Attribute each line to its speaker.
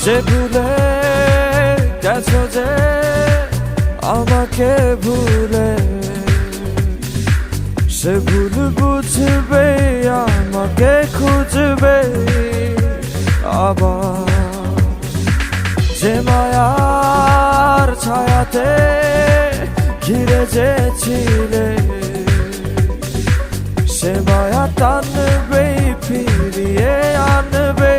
Speaker 1: যে ভুলে গেছো যে আমাকে ভুলে, সে ভুল বুঝবে আমাকে খুঁজবে আবার। যে মায়ার ছায়াতে ঘিরে যে ছিলে, সে মায়া টানবে ফিরিয়ে আনবে।